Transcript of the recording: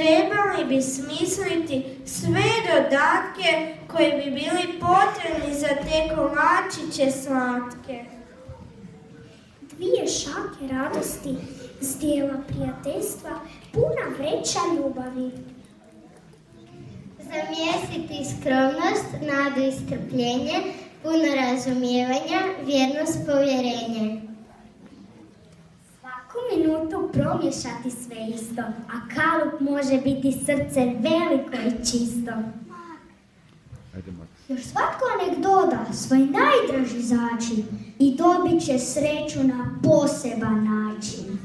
trebali bi smisliti sve dodatke koji bi bili potrebni za te kolačiće slatke. 2 šake radosti, zdjela prijateljstva, puna vreća ljubavi. Zamjestiti skromnost, nadu i strpljenje, puno razumijevanja, vjernost, povjerenje. Svaku minutu promješati sve isto, a kalup može biti srce veliko i čisto. Još svatko nek doda svoj najdraži začin i dobit će sreću na poseban način.